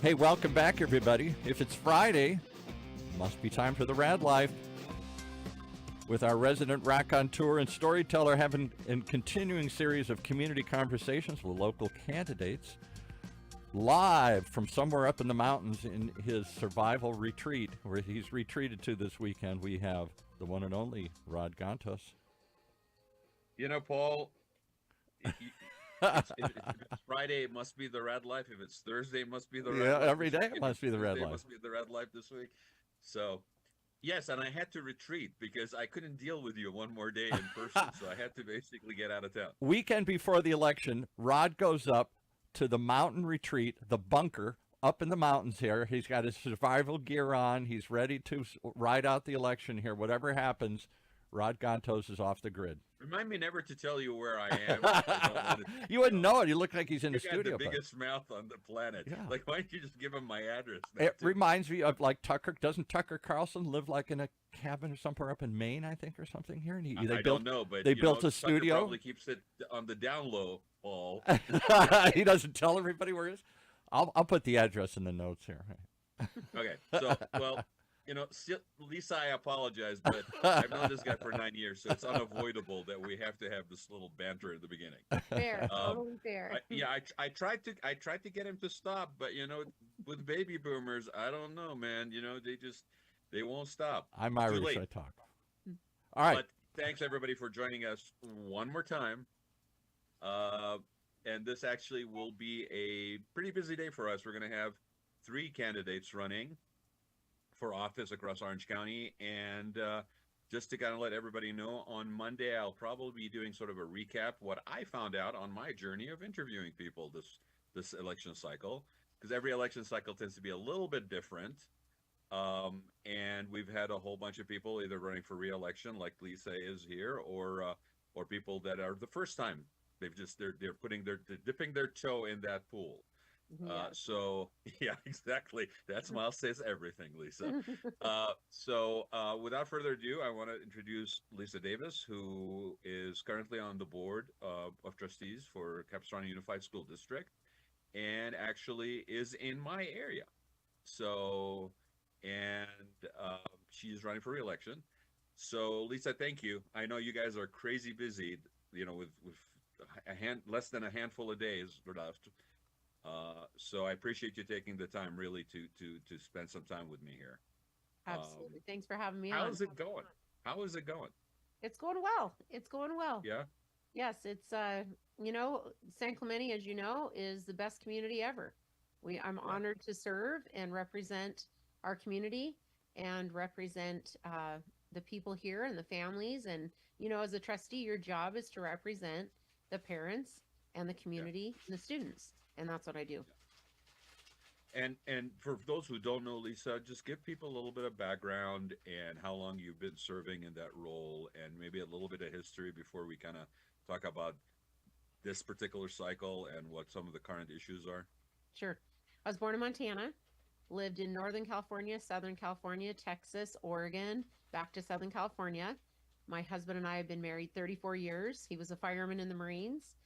Hey, welcome back, everybody. If it's Friday, must be time for the RAAD Life. With our resident raconteur and storyteller having a continuing series of community conversations with local candidates, live from somewhere up in the mountains in his survival retreat, where he's retreated to this weekend, we have the one and only Rod Gantos. You know, Paul, if it's Friday, it must be the RAAD Life. If it's Thursday, it must be the RAAD Life. Every day it must be the RAAD Life. It must be the RAAD Life this week. So, yes, and I had to retreat because I couldn't deal with you one more day in person, so I had to basically get out of town. Weekend before the election, Rod goes up to the mountain retreat, the bunker up in the mountains here. He's got his survival gear on. He's ready to ride out the election here. Whatever happens, Rod Gantos is off the grid. Remind me never to tell you where I am. You wouldn't know it. You look like he's in the You studio. got the biggest mouth on the planet. Yeah. Like, why don't you just give him my address? It reminds me of like Tucker. Doesn't Tucker Carlson live like in a cabin or somewhere up in Maine, I think, or something here? And I don't know, but they built a Tucker studio. Probably keeps it on the down low, Paul. He doesn't tell everybody where it is. I'll put the address in the notes here. Okay, so well, Lisa, I apologize, but I've known this guy for 9 years, so it's unavoidable that we have to have this little banter at the beginning. Fair, totally fair. I tried to get him to stop, but with baby boomers, I don't know, man. They won't stop. I'm Irish. I talk. All right. But thanks everybody for joining us one more time. And this actually will be a pretty busy day for us. We're going to have 3 candidates running for office across Orange County. And just to kind of let everybody know, on Monday, I'll probably be doing sort of a recap what I found out on my journey of interviewing people this election cycle, because every election cycle tends to be a little bit different. And we've had a whole bunch of people either running for re-election, like Lisa is here, or people that are the first time. They're dipping their toe in that pool. So yeah, exactly. That smile says everything, Lisa. So without further ado, I want to introduce Lisa Davis, who is currently on the board of trustees for Capistrano Unified School District, and actually is in my area. So, and she's running for re-election. So Lisa, thank you. I know you guys are crazy busy, with less than a handful of days left. So I appreciate you taking the time really to spend some time with me here. Absolutely. Thanks for having me on. How's it going? How is it going? It's going well. It's going well. Yeah. Yes, it's San Clemente, as you know, is the best community ever. I'm honored to serve and represent our community and represent the people here and the families. And as a trustee, your job is to represent the parents and the community and the students. And that's what I do. And for those who don't know, Lisa, just give people a little bit of background and how long you've been serving in that role, and maybe a little bit of history before we kind of talk about this particular cycle and what some of the current issues are. Sure. I was born in Montana, lived in Northern California, Southern California, Texas, Oregon, back to Southern California. My husband and I have been married 34 years. He was a fireman in the Marines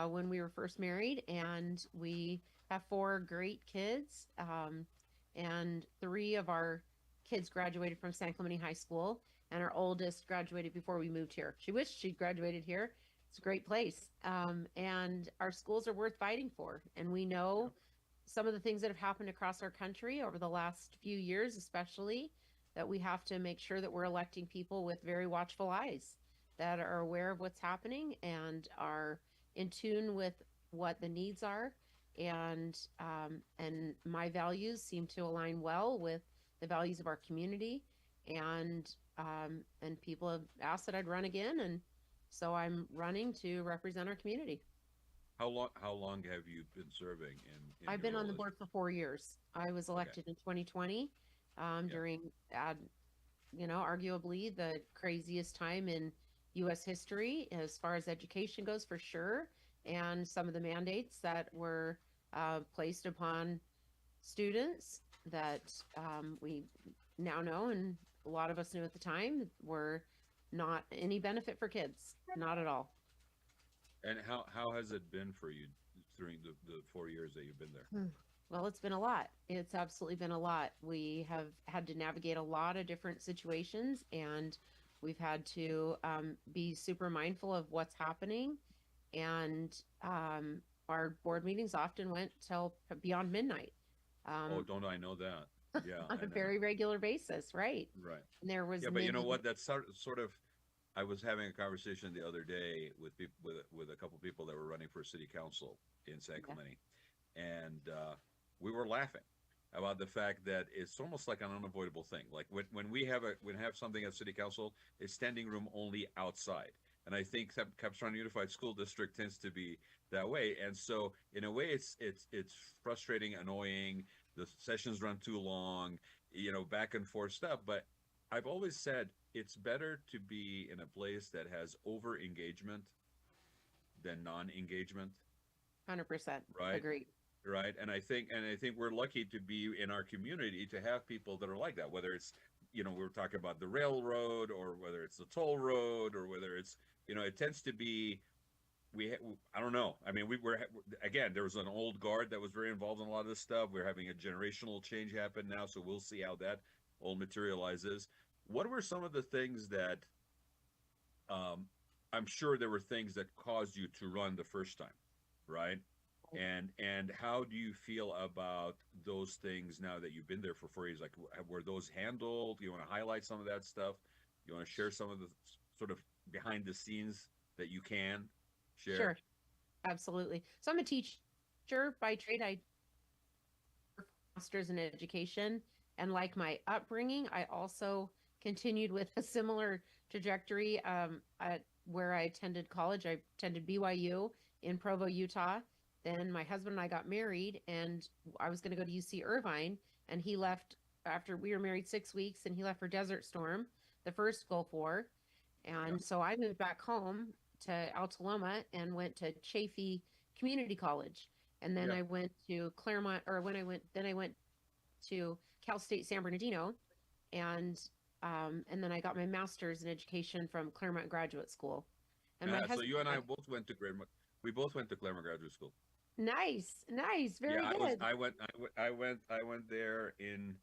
when we were first married, and we have 4 great kids, and 3 of our kids graduated from San Clemente High School, and our oldest graduated before we moved here. She wished she graduated here. It's a great place, and our schools are worth fighting for, and we know some of the things that have happened across our country over the last few years, especially, that we have to make sure that we're electing people with very watchful eyes that are aware of what's happening and are in tune with what the needs are. And my values seem to align well with the values of our community, and people have asked that I'd run again, and so I'm running to represent our community. How long have you been serving in I've been on the board for 4 years. I was elected in 2020 during arguably the craziest time in U.S. history as far as education goes, for sure, and some of the mandates that were placed upon students that we now know, and a lot of us knew at the time, were not any benefit for kids, not at all. And how has it been for you during the 4 years that you've been there? Well, it's been a lot. It's absolutely been a lot. We have had to navigate a lot of different situations, and we've had to be super mindful of what's happening. And our board meetings often went till beyond midnight Oh, um, don't I know that? Yeah, on a and very regular basis, right? right. And there was Yeah, but you know many, what? That's sort of. I was having a conversation the other day with people with a couple people that were running for city council in San yeah, Clemente, and we were laughing about the fact that it's almost like an unavoidable thing. Like when we have something at city council, it's standing room only outside. And I think Capistrano Unified School District tends to be that way. And so in a way, it's frustrating, annoying. The sessions run too long, back and forth stuff. But I've always said it's better to be in a place that has over engagement than non engagement, 100% right? agree. Right. And I think we're lucky to be in our community to have people that are like that, whether it's, we're talking about the railroad, or whether it's the toll road, or whether it's, it tends to be, I don't know. I mean, again, there was an old guard that was very involved in a lot of this stuff. We're having a generational change happen now, so we'll see how that all materializes. What were some of the things that, um, I'm sure there were things that caused you to run the first time, right? And how do you feel about those things now that you've been there for 4 years? Like, were those handled? You want to highlight some of that stuff? You want to share some of the sort of behind the scenes that you can share? Sure, absolutely. So I'm a teacher by trade. I master's in education, and like my upbringing, I also continued with a similar trajectory at where I attended college. I attended BYU in Provo, Utah. Then my husband and I got married, and I was going to go to UC Irvine, and he left after we were married 6 weeks, and he left for Desert Storm, the first Gulf War. Yeah, And so I moved back home to Altaloma and went to Chaffee Community College. And then yeah. I went to Claremont, or when I went, then I went to Cal State San Bernardino, and then I got my master's in education from Claremont Graduate School. And my So husband, you and I both went to Claremont. We both went to Claremont Graduate School. nice, nice, Yeah, very good. I went there in,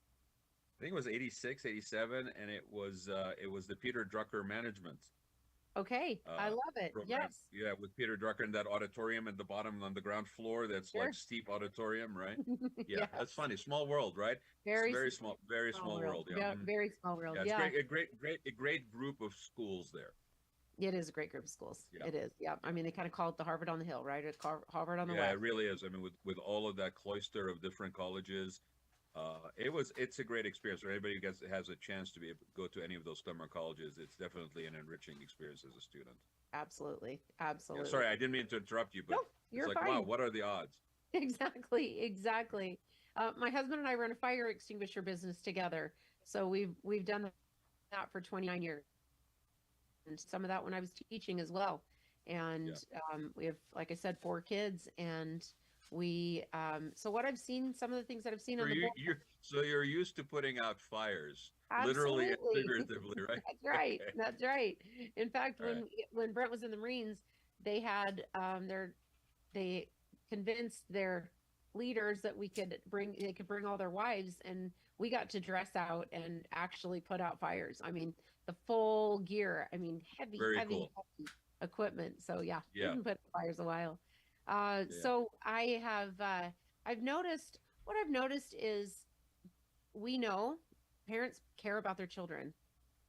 I think it was 86, 87, and it was the Peter Drucker management Okay, I uh love it. program. Yes, Yeah, with Peter Drucker in that auditorium at the bottom on the ground floor, that's like sure. steep auditorium, right? Yeah, Yes, that's funny. Small world, right? It's very very small small world. world. Yeah. Yeah, very small world. Yeah, it's Yeah. great, a great group of schools there. It is a great group of schools. Yeah. It is. Yeah. I Yeah. mean, they kind of call it the Harvard on the Hill, right? It's Harvard on the Yeah, it West. really is. I mean, with all of that cloister of different colleges, it's a great experience. For anybody who has a chance to go to any of those summer colleges, it's definitely an enriching experience as a student. Absolutely. Yeah, Absolutely. sorry, I didn't mean to interrupt you, but No, it's you're like, wow, fine. what are the odds? Exactly. Exactly. My husband and I run a fire extinguisher business together. So we've done that for 29 years. And some of that when I was teaching as well. And Yeah. we have, like I said, 4 kids. And so what I've seen, some of the things that I've seen So on the board, you're used to putting out fires, literally and absolutely. figuratively, right? That's right. Okay. That's right. In fact, All right. when Brent was in the Marines, they had they convinced their leaders that they could bring all their wives, and we got to dress out and actually put out fires. I mean, the full gear. I mean, heavy, Very heavy, cool. heavy equipment. So yeah, we Yeah. can put out fires a while. Yeah. So I've noticed what I've noticed is we know parents care about their children,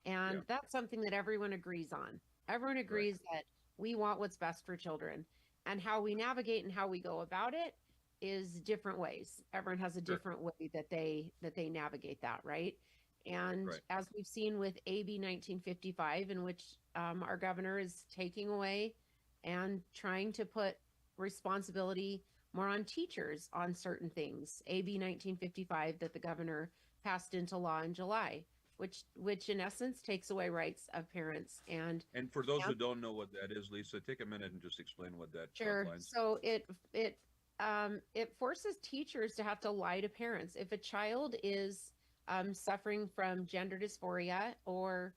Yeah. and that's something that everyone agrees on. Everyone Right. agrees that we want what's best for children, and how we navigate and how we go about it is different ways. Everyone has a Sure. different way that they navigate that, right? And Right. as we've seen with AB 1955, in which our governor is taking away and trying to put responsibility more on teachers on certain things. AB 1955 that the governor passed into law in July, which in essence takes away rights of parents. And for those And who don't know what that is, Lisa, take a minute and just explain what that sure, outlines. so it forces teachers to have to lie to parents if a child is suffering from gender dysphoria, or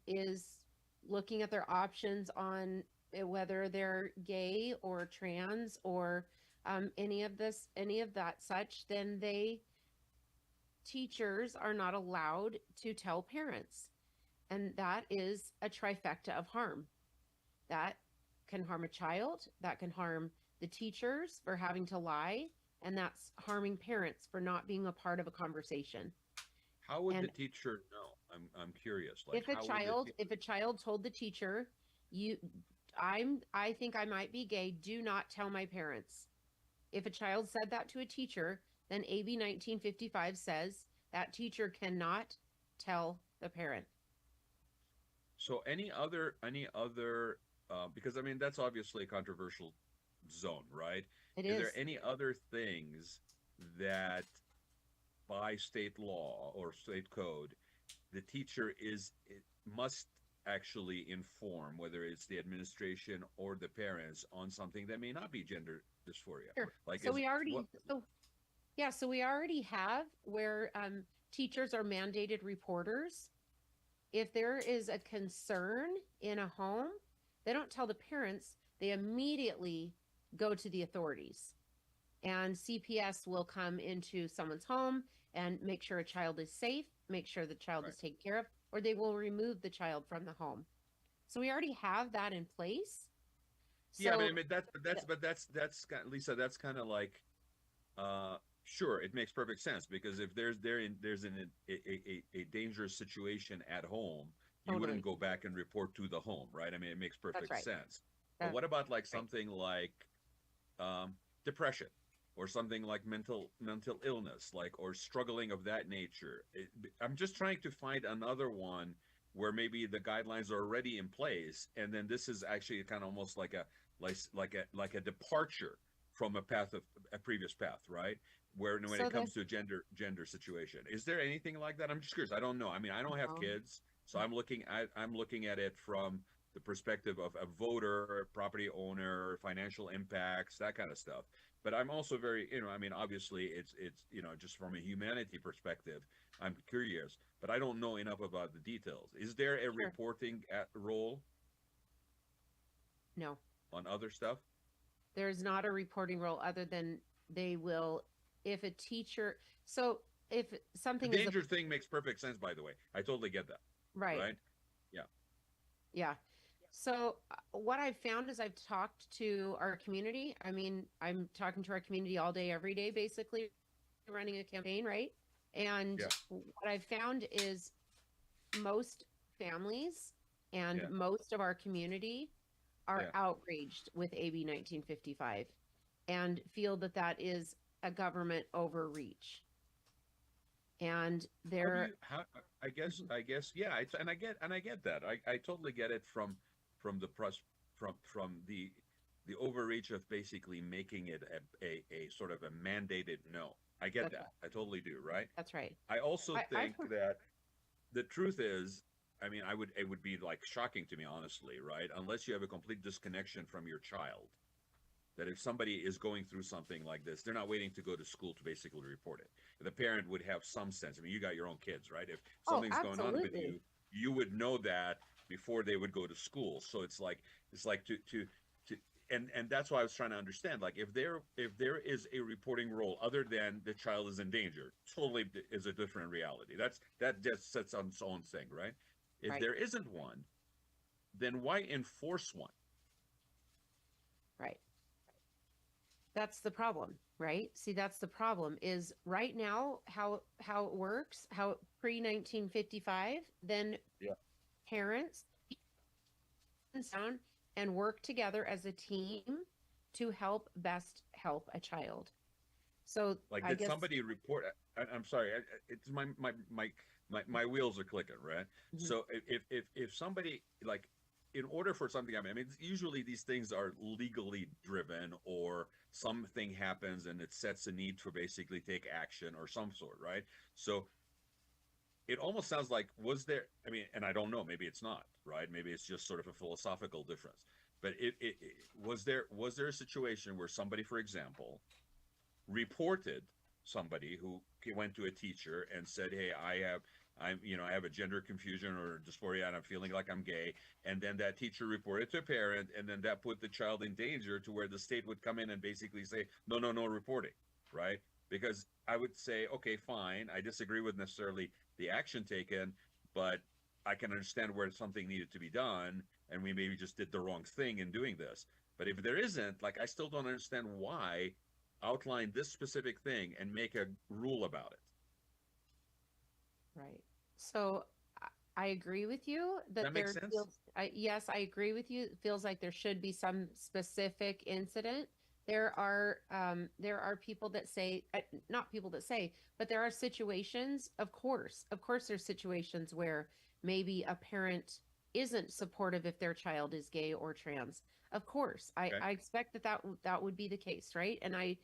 is looking at their options on whether they're gay or trans, or any of that such, then teachers are not allowed to tell parents. And that is a trifecta of harm. That can harm a child, that can harm the teachers for having to lie, and that's harming parents for not being a part of a conversation. How would And the teacher know? I'm curious. Like, if a how would child told the teacher, I think I might be gay, do not tell my parents. If a child said that to a teacher, then AB 1955 says that teacher cannot tell the parent. So because I mean that's obviously a controversial zone, right? It Is is. there any other things that by state law or state code the teacher must actually inform, whether it's the administration or the parents, on something that may not be gender dysphoria? Sure. Like, So we already have where teachers are mandated reporters. If there is a concern in a home, they don't tell the parents, they immediately go to the authorities. And CPS will come into someone's home and make sure a child is safe, make sure the child is taken care of, or they will remove the child from the home. So we already have that in place. Yeah, So, I mean that's Lisa, that's kind of like, sure, it makes perfect sense, because if there's a dangerous situation at home, you Totally. wouldn't go back and report to the home, right? I mean, it makes perfect right. sense. But what about like something like depression, or something like mental illness, like, or struggling of that nature? I'm just trying to find another one where maybe the guidelines are already in place, and then this is actually kind of almost like a departure from a previous path, right? When it comes to gender situation, is there anything like that? I'm just curious. I don't know. I mean, I don't have kids, so I'm looking at it from the perspective of a voter, property owner, financial impacts, that kind of stuff. But I'm also very, I mean, obviously it's just from a humanity perspective, I'm curious, but I don't know enough about the details. Is there a reporting role No, on other stuff? there's not a reporting role other than they will, if a teacher, so if something The is danger thing makes perfect sense, by the way. I totally get that. right. Yeah. Yeah. So what I've found is I've talked to our community. I mean, I'm talking to our community all day, every day, basically running a campaign, right? And what I've found is most families and most of our community are outraged with AB 1955 and feel that that is a government overreach. And I guess, yeah. And I get that. I totally get it from the overreach of basically making it a sort of a mandated no. I get that. I totally do. Right. That's right. I also think that the truth is, I mean, it would be like shocking to me, honestly, right? Unless you have a complete disconnection from your child, that if somebody is going through something like this, they're not waiting to go to school to basically report it. The parent would have some sense. I mean, you got your own kids, right? If something's going on with you, you would know that before they would go to school. So it's like and that's why I was trying to understand, like, if there is a reporting role other than the child is in danger, totally is a different reality. That just sets on its own thing, right? If there isn't one, then why enforce one? Right. That's the problem, right? See, that's the problem is right now how it works, how pre-1955, then parents down and work together as a team to best help a child. So like, did somebody report? I'm sorry, it's my wheels are clicking, right? Mm-hmm. So if somebody, like, in order for something, I mean, usually these things are legally driven, or something happens and it sets a need to basically take action or some sort, right? So it almost sounds like, was there, I mean, and I don't know, maybe it's not, right? Maybe it's just sort of a philosophical difference. But was there a situation where somebody, for example, reported somebody who went to a teacher and said, hey, I have a gender confusion or dysphoria and I'm feeling like I'm gay. And then that teacher reported to a parent, and then that put the child in danger to where the state would come in and basically say, no, no, no reporting, right? Because I would say, okay, fine. I disagree with necessarily the action taken, but I can understand where something needed to be done. And we maybe just did the wrong thing in doing this. But if there isn't, like, I still don't understand why outline this specific thing and make a rule about it. Right. So I agree with you that That makes sense? yes, I agree with you. It feels like there should be some specific incident. There are people that say, not people that say, but there are situations, of course, there's situations where maybe a parent isn't supportive if their child is gay or trans. Of course, Okay. I expect that would be the case, right? And I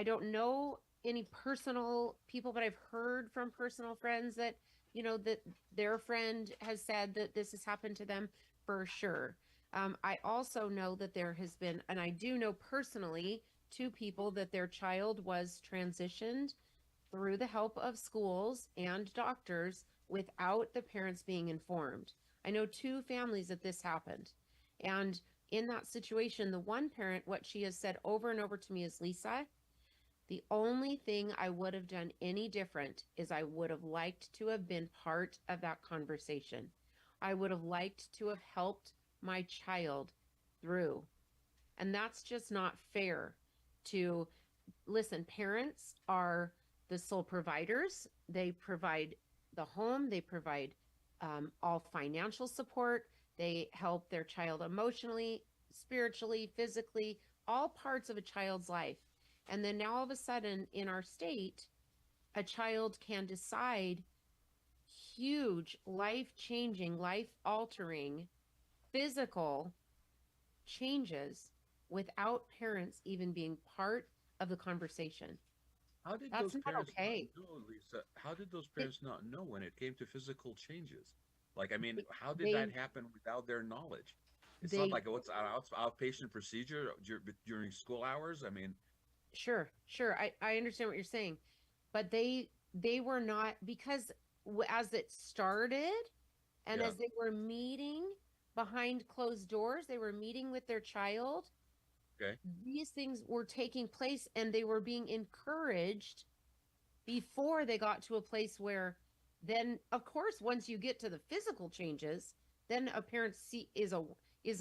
don't know any personal people, but I've heard from personal friends that, that their friend has said that this has happened to them for sure. I also know that there has been, and I do know personally, two people that their child was transitioned through the help of schools and doctors without the parents being informed. I know two families that this happened. And in that situation, the one parent, what she has said over and over to me is, Lisa, the only thing I would have done any different is I would have liked to have been part of that conversation. I would have liked to have helped my child through. And that's just not fair to listen. Parents are the sole providers. They provide the home, they provide all financial support, they help their child emotionally, spiritually, physically, all parts of a child's life. And then now all of a sudden in our state, a child can decide huge, life-changing, life-altering, physical changes without parents even being part of the conversation. How did That's those not parents okay. not know, Lisa? How did those It, parents not know when it came to physical changes? Like, I mean, how did they, that happen without their knowledge? It's not they, like, oh, it's an outpatient procedure during school hours. I mean, sure. I understand what you're saying, but they were not, because as it started and yeah, as they were meeting behind closed doors, they were meeting with their child. okay, These things were taking place and they were being encouraged before they got to a place where then of course once you get to the physical changes, then a parent is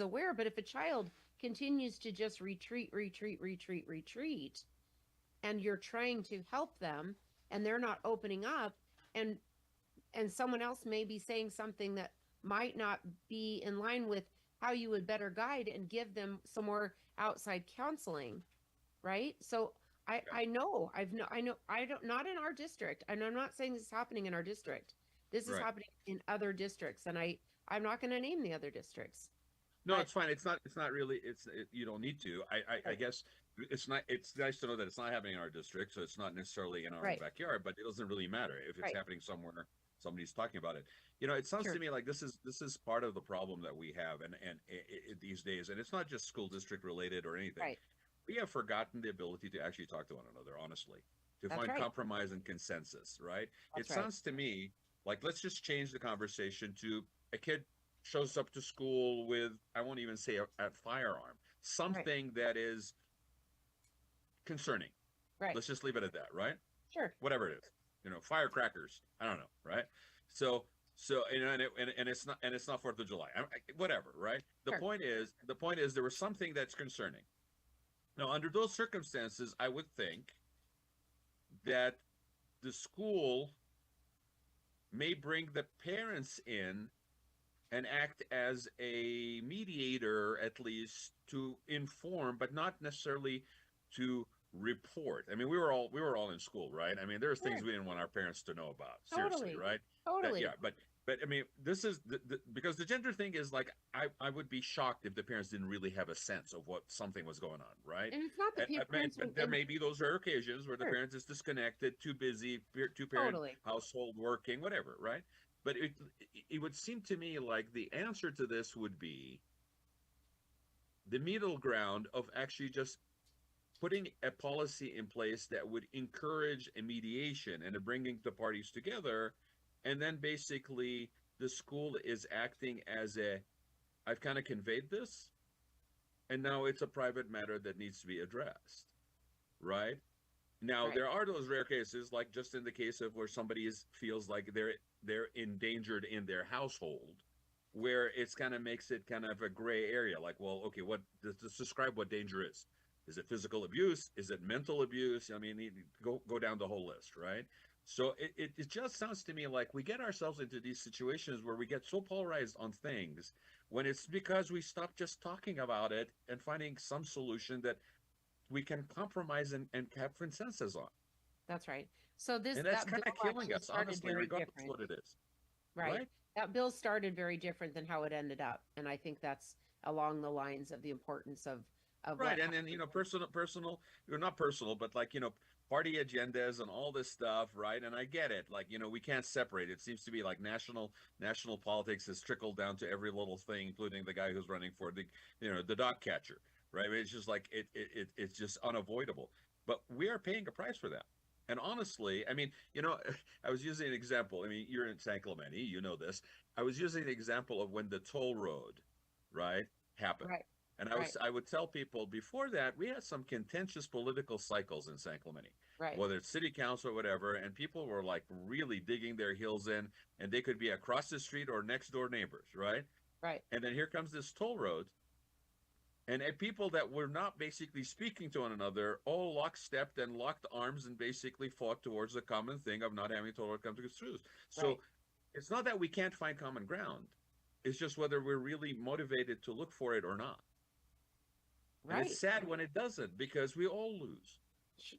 aware. But if a child continues to just retreat, and you're trying to help them and they're not opening up, and someone else may be saying something that might not be in line with how you would better guide and give them some more outside counseling, right? So yeah, I know I don't, not in our district, and I'm not saying this is happening in our district. This is right. happening in other districts, and I'm not going to name the other districts, No, but it's fine. It's not really. You don't need to. I right, guess it's not. It's nice to know that it's not happening in our district, so it's not necessarily in our own right, backyard. But it doesn't really matter if it's right, happening somewhere. Somebody's talking about it. It sounds to sure, me like this is part of the problem that we have, and these days, and it's not just school district related or anything. right. We have forgotten the ability to actually talk to one another, honestly, to That's find right. compromise and consensus. Right? It That's right. sounds to me like let's just change the conversation to a kid shows up to school with, I won't even say a firearm, Right. something that is concerning. Right. Let's just leave it at that, right? Sure. Whatever it is, firecrackers. I don't know, right? So, and it's not 4th of July, whatever, right? The Sure. point is, there was something that's concerning. Now, under those circumstances, I would think that the school may bring the parents in and act as a mediator, at least to inform, but not necessarily to report. I mean, we were all in school, right? I mean, there's things Sure. we didn't want our parents to know about. Seriously, Totally. right? That yeah, Totally. but I mean, this is because the gender thing is like I would be shocked if the parents didn't really have a sense of what something was going on, right? And it's not the parents But there and may be those rare occasions where the sure. parents is disconnected, too busy, two-parent Totally. household, working, whatever, right? But it would seem to me like the answer to this would be the middle ground of actually just putting a policy in place that would encourage a mediation and a bringing the parties together, and then basically the school is acting as a, I've kind of conveyed this, and now it's a private matter that needs to be addressed, right? Now Right. there are those rare cases, like just in the case of where somebody feels like they're endangered in their household, where it's kind of makes it kind of a gray area. Like, well, okay, what let's describe what danger is. Is it physical abuse? Is it mental abuse? I mean, go down the whole list, right? So it just sounds to me like we get ourselves into these situations where we get so polarized on things when it's because we stop just talking about it and finding some solution that we can compromise and have consensus on. That's right. So this And that's that kind bill of killing actually us, started honestly, very regardless of different. what it is, Right. right? That bill started very different than how it ended up. And I think that's along the lines of the importance of Right. what And then, happened. personal, or not personal, but like, party agendas and all this stuff, right? And I get it. Like, we can't separate. It seems to be like national politics has trickled down to every little thing, including the guy who's running for the dog catcher, right? It's just like it's just unavoidable. But we are paying a price for that. And honestly, I mean, I was using an example. I mean, you're in San Clemente, you know this. I was using an example of when the toll road, right, happened. Right. And Right. I would tell people before that we had some contentious political cycles in San Clemente, Right. whether it's city council or whatever, and people were like really digging their heels in, and they could be across the street or next door neighbors, right? Right. And then here comes this toll road, and people that were not basically speaking to one another all lockstepped and locked arms and basically fought towards the common thing of not having toll road come to truth. So Right. it's not that we can't find common ground; it's just whether we're really motivated to look for it or not. And Right. it's sad when it doesn't because we all lose.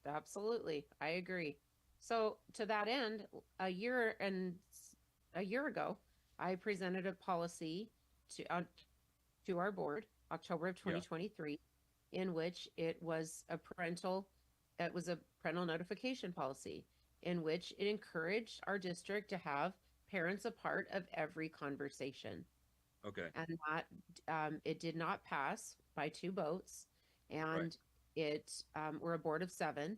Absolutely. I agree. So to that end, a year ago, I presented a policy to our board, October of Yeah. 2023, in which it was a parental notification policy in which it encouraged our district to have parents a part of every conversation. Okay. And that it did not pass by 2 votes, Right. and we're a board of 7,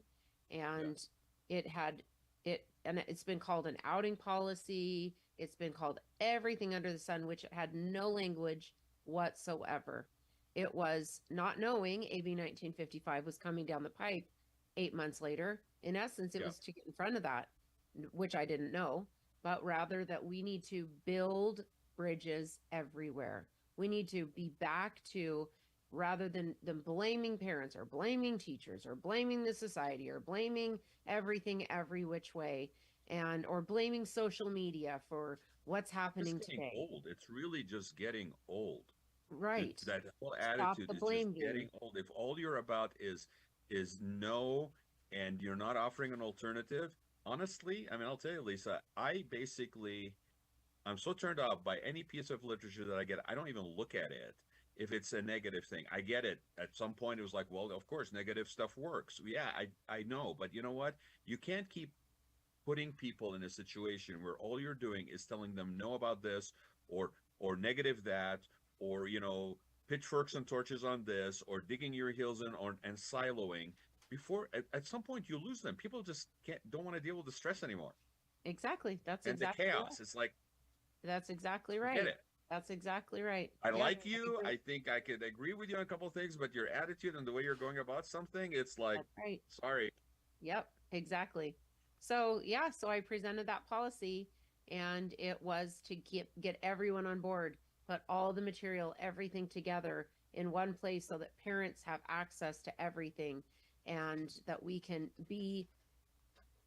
and it's been called an outing policy. It's been called everything under the sun, which it had no language whatsoever. It was not knowing AB 1955 was coming down the pipe 8 months later. In essence, it Yeah. was to get in front of that, which I didn't know, but rather that we need to build bridges everywhere. We need to be back to, rather than blaming parents or blaming teachers or blaming the society or blaming everything every which way, and or blaming social media for what's happening Just getting today. old. It's really just getting old. Right. That whole Stop attitude the is just blame getting game. old. If all you're about is no, and you're not offering an alternative, honestly, I mean, I'll tell you, Lisa, I'm so turned off by any piece of literature that I get. I don't even look at it if it's a negative thing. I get it. At some point, it was like, well, of course, negative stuff works. Yeah, I know, but you know what? You can't keep putting people in a situation where all you're doing is telling them no about this or negative that, or pitchforks and torches on this, or digging your heels in, or and siloing. Before at some point you lose them. People just don't want to deal with the stress anymore Exactly. and the chaos. It's like, That's exactly forget right. it. That's exactly right. I Yeah, like you. agree. I think I could agree with you on a couple of things, but your attitude and the way you're going about something, it's like, That's right. sorry. Yep, exactly. So yeah, so I presented that policy, and it was to get everyone on board, put all the material, everything together in one place so that parents have access to everything, and that we can be,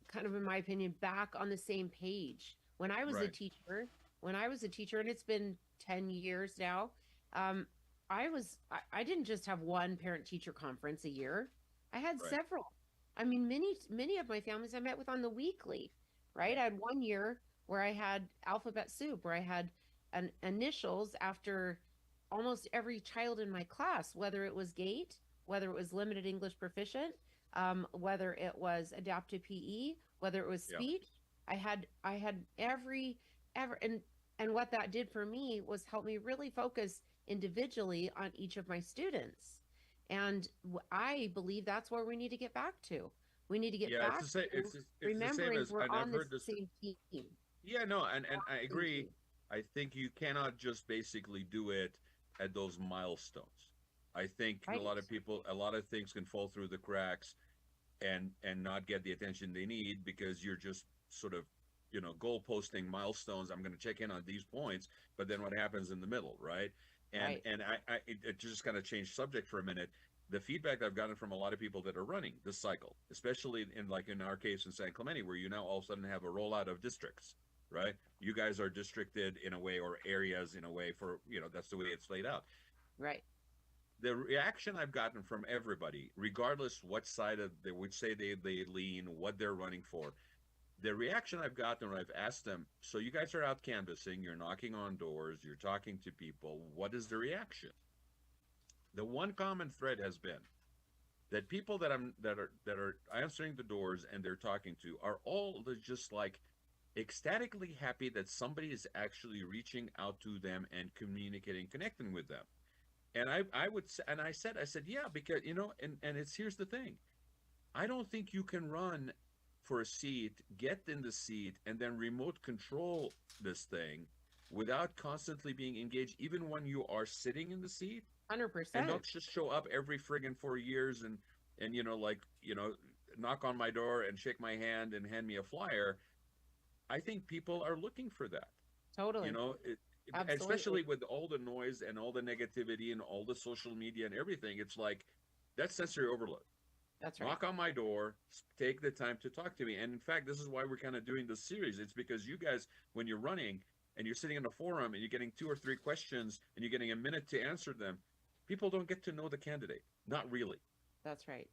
kind of in my opinion, back on the same page. Right. When I was a teacher, and it's been 10 years now, um, I didn't just have one parent teacher conference a year. I had Right. several. I mean, many of my families I met with on the weekly, right? Yeah. I had one year where I had alphabet soup, where I had initials after almost every child in my class, whether it was GATE, whether it was limited English proficient, whether it was adaptive PE, whether it was Yeah. speech. I had every ever and what that did for me was help me really focus individually on each of my students. And I believe that's where we need to get back to. We need to get Yeah, back to it's the same remembering as, we're and I've on the heard this. same team. Yeah, no, and I Same agree. team. I think you cannot just basically do it at those milestones. I think a Right. lot of people, a lot of things can fall through the cracks and not get the attention they need because you're just sort of, goal posting milestones. I'm going to check in on these points, but then what happens in the middle, right? And Right. and it just kind of changed subject for a minute. The feedback I've gotten from a lot of people that are running this cycle, especially in like in our case in San Clemente, where you now all of a sudden have a rollout of districts, right? You guys are districted in a way or areas in a way for, that's the way it's laid out. Right. The reaction I've gotten from everybody, regardless what side of they would say they lean, what they're running for, the reaction I've gotten when I've asked them, so you guys are out canvassing, you're knocking on doors, you're talking to people, what is the reaction? The one common thread has been that people that are answering the doors and they're talking to are all just like ecstatically happy that somebody is actually reaching out to them and communicating, connecting with them. And I would say, and I said, yeah, because and it's here's the thing. I don't think you can run for a seat, get in the seat, and then remote control this thing without constantly being engaged, even when you are sitting in the seat, and 100%. don't just show up every friggin' 4 years and knock on my door and shake my hand and hand me a flyer. I think people are looking for that. You Totally. know, especially Absolutely. with all the noise and all the negativity and all the social media and everything. It's like that's sensory overload. That's right. Knock on my door, take the time to talk to me. And in fact, this is why we're kind of doing this series. It's because you guys, when you're running and you're sitting in a forum and you're getting 2 or 3 questions and you're getting a minute to answer them, people don't get to know the candidate. Not really, That's right.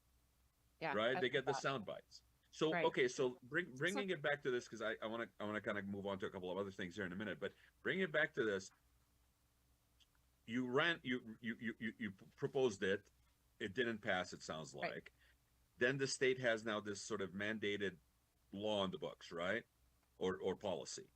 Yeah. right? I They love get the that. sound bites. So Right. okay, so So, bringing it back to this because I want to kind of move on to a couple of other things here in a minute, but bring it back to this. You proposed it. It didn't pass. It sounds right. like. Then the state has now this sort of mandated law on the books, right? Or policy.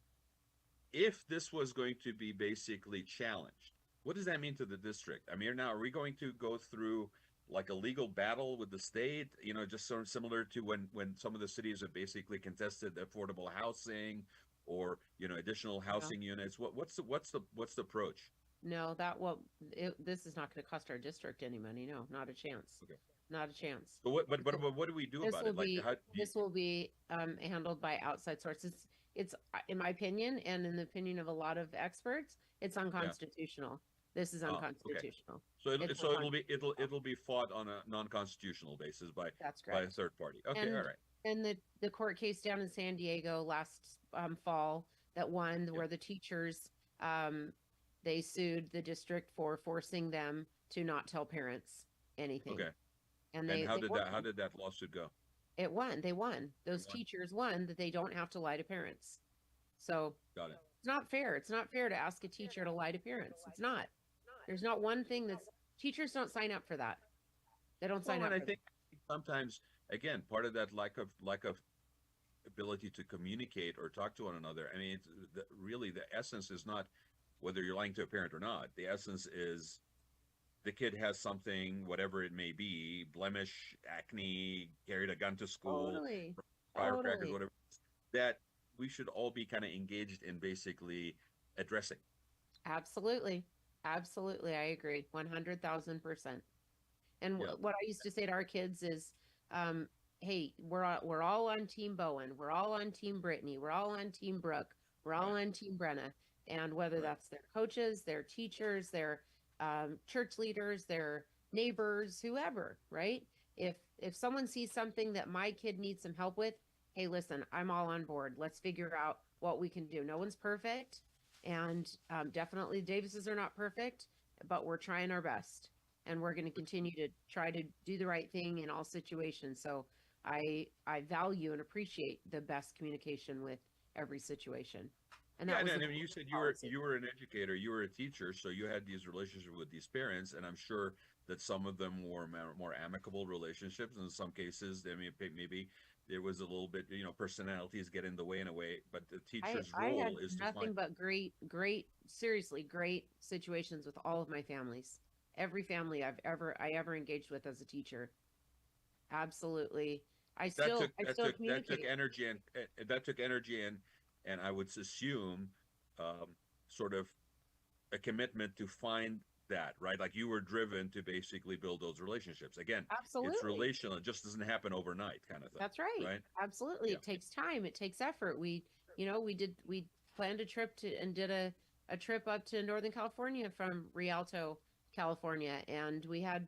If this was going to be basically challenged, what does that mean to the district? I mean, now are we going to go through like a legal battle with the state? Just sort of similar to when some of the cities have basically contested affordable housing or additional No, housing units. What's the approach? no, this is not going to cost our district any money. No, not a chance. Okay. Not a chance. But what but, This but will, but what do we do this about will it? Like be how do you, this will be handled by outside sources. It's, in my opinion, and in the opinion of a lot of experts, it's yeah. unconstitutional. This is Okay. unconstitutional. So It's it'll unconstitutional. be fought on a non-constitutional basis That's by a correct. third party. Okay, all And right. the court case down in San Diego last fall that won, Yeah. where the teachers they sued the district for forcing them to not tell parents anything, Okay. and And they won. how did that lawsuit go? It won. They won. You Those won. teachers won that they don't have to lie to parents. So Got it. it's not fair. It's not fair to ask a teacher to lie to parents. It's not. There's not one thing that's teachers don't sign up for that. They don't sign Well, and up I for that. think sometimes again part of that lack of ability to communicate or talk to one another. I mean, really the essence is not whether you're lying to a parent or not. The essence is the kid has something, whatever it may be, blemish, acne, carried a gun to school, Totally. firecrackers, Totally. whatever, that we should all be kind of engaged in basically addressing. Absolutely. Absolutely. I agree. 100,000%. And Yeah. what I used to say to our kids is, hey, we're all on Team Bowen. We're all on Team Brittany. We're all on Team Brooke. We're all Right. on Team Brenna. And whether Right. that's their coaches, their teachers, their church leaders, their neighbors, whoever, right? If someone sees something that my kid needs some help with, hey, listen, I'm all on board. Let's figure out what we can do. No one's perfect, and definitely the Davises are not perfect, but we're trying our best, and we're going to continue to try to do the right thing in all situations. So I value and appreciate the best communication with every situation, and Yeah, that and, was a and I mean, you said policy. you were an educator, you were a teacher, so you had these relationships with these parents, and I'm sure that some of them were more amicable relationships. In some cases, I mean, maybe there was a little bit, personalities get in the way in a way, but the teacher's I had role is to find. nothing but great, seriously great situations with all of my families. every family I ever engaged with as a teacher. Absolutely. That took I that still took that took communicate. energy, and that took energy, and I would assume sort of a commitment to find that, right? Like you were driven to basically build those relationships. Again, it's Absolutely. relational. It just doesn't happen overnight, kind of thing, That's right. right? Absolutely. Yeah. It takes time. It takes effort. We planned a trip to and did a trip up to Northern California from Rialto, California, and we had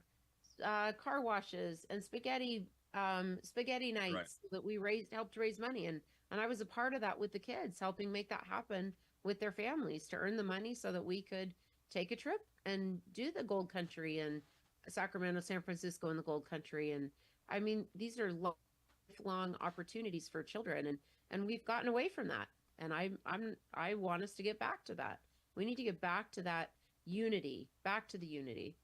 car washes and spaghetti Right. nights that we helped raise money, and I was a part of that with the kids, helping make that happen with their families to earn the money so that we could take a trip and do the Gold Country and Sacramento, San Francisco, and the Gold Country. And I mean, these are lifelong opportunities for children, and we've gotten away from that. And I want us to get back to that. We need to get back to that unity, back to the unity.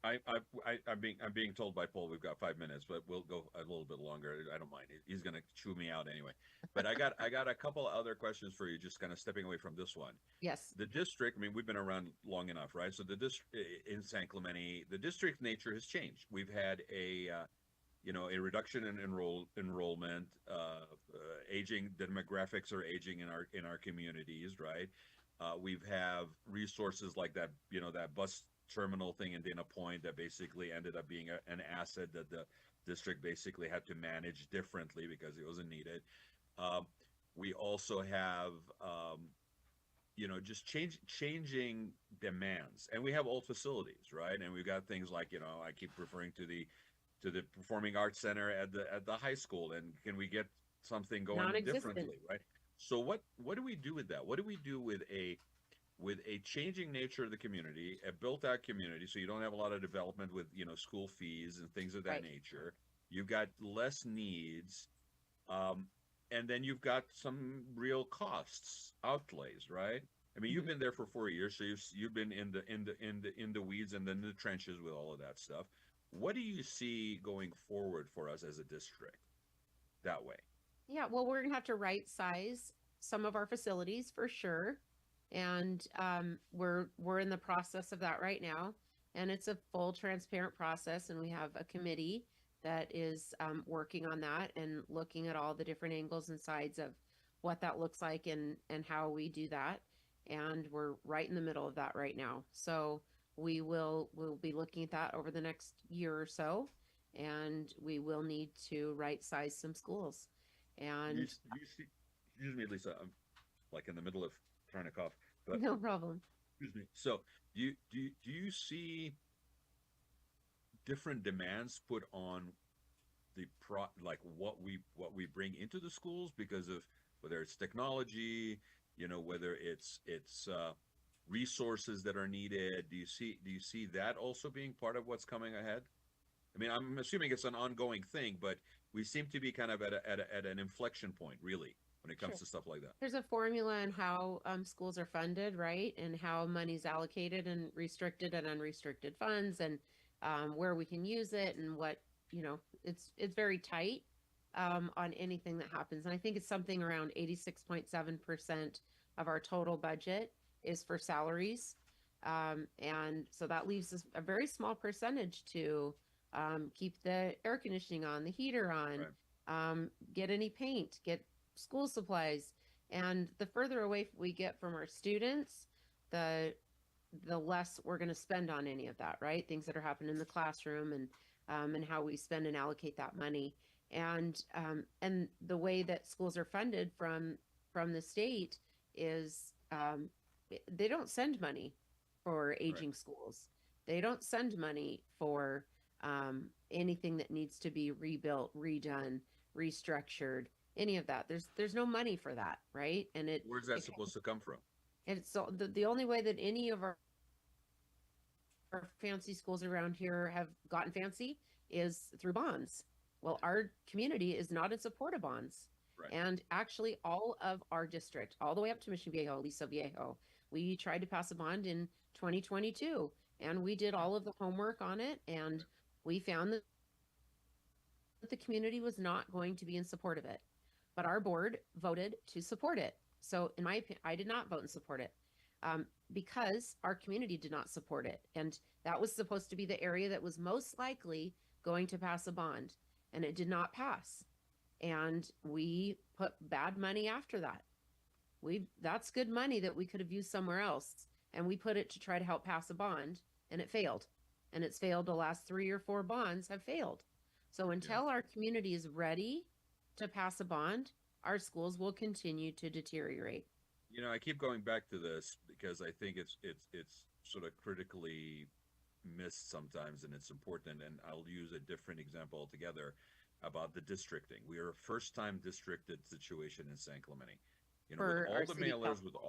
I'm being told by Paul we've got 5 minutes, but we'll go a little bit longer. I don't mind. He's gonna chew me out anyway. But I got a couple other questions for you, just kind of stepping away from this one. Yes. The district, I mean, we've been around long enough, right? So the district in San Clemente, the district nature has changed. We've had a reduction in enrollment, aging demographics are aging in our communities, right? We've have resources like that, that bus terminal thing in Dana Point that basically ended up being an asset that the district basically had to manage differently because it wasn't needed. We also have just changing demands, and we have old facilities, right? And we've got things like, I keep referring to the performing arts center at the high school, and can we get something going Non-existent. differently, right? So what do we do with that? What do we do with a changing nature of the community, a built out community, so you don't have a lot of development with school fees and things of that Right. nature? You've got less needs, and then you've got some real costs outlays, right? I mean, you've Mhm. been there for 4 years, so you've been in the weeds and then the trenches with all of that stuff. What do you see going forward for us as a district that way? Yeah, well, we're gonna have to right size some of our facilities for sure, and we're in the process of that right now, and it's a full transparent process, and we have a committee that is working on that and looking at all the different angles and sides of what that looks like and how we do that, and we're right in the middle of that right now. So we'll be looking at that over the next year or so, and we will need to right size some schools. And Do you see? Excuse me, Lisa. I'm like in the middle of trying to cough, but no problem. excuse me. So, do you see different demands put on like what we bring into the schools because of whether it's technology, whether it's resources that are needed? Do you see that also being part of what's coming ahead? I mean, I'm assuming it's an ongoing thing, but we seem to be kind of at an inflection point, really, when it comes Sure. to stuff like that. There's a formula in how schools are funded, right? And how money's allocated and restricted and unrestricted funds, and where we can use it, and what, it's very tight on anything that happens. And I think it's something around 86.7% of our total budget is for salaries. And so that leaves us a very small percentage to keep the air conditioning on, the heater on, Right. get any paint, get school supplies. And the further away we get from our students, the the less we're going to spend on any of that, right? Things that are happening in the classroom, and how we spend and allocate that money. And the way that schools are funded from the state is they don't send money for Right. aging schools. They don't send money for anything that needs to be rebuilt, redone, restructured, any of that. There's no money for that, right? And Where's that it supposed to come from? it's so the only way that any of our fancy schools around here have gotten fancy is through bonds. Well, our community is not in support of bonds. Right. And actually, all of our district, all the way up to Mission Viejo, Lisa Viejo, we tried to pass a bond in 2022, and we did all of the homework on it, and we found that the community was not going to be in support of it. But our board voted to support it. So, in my opinion, I did not vote and support it. because our community did not support it. And that was supposed to be the area that was most likely going to pass a bond, and it did not pass. And we put bad money after that. That's good money that we could have used somewhere else, and we put it to try to help pass a bond, and it failed. And it's failed. The last 3 or 4 bonds have failed. So until our community is ready to pass a bond, our schools will continue to deteriorate. You know, I keep going back to this because I think it's sort of critically missed sometimes, and it's important. And I'll use a different example altogether about the districting. We are a first-time districted situation in San Clemente. You know, For with our all the city mailers, with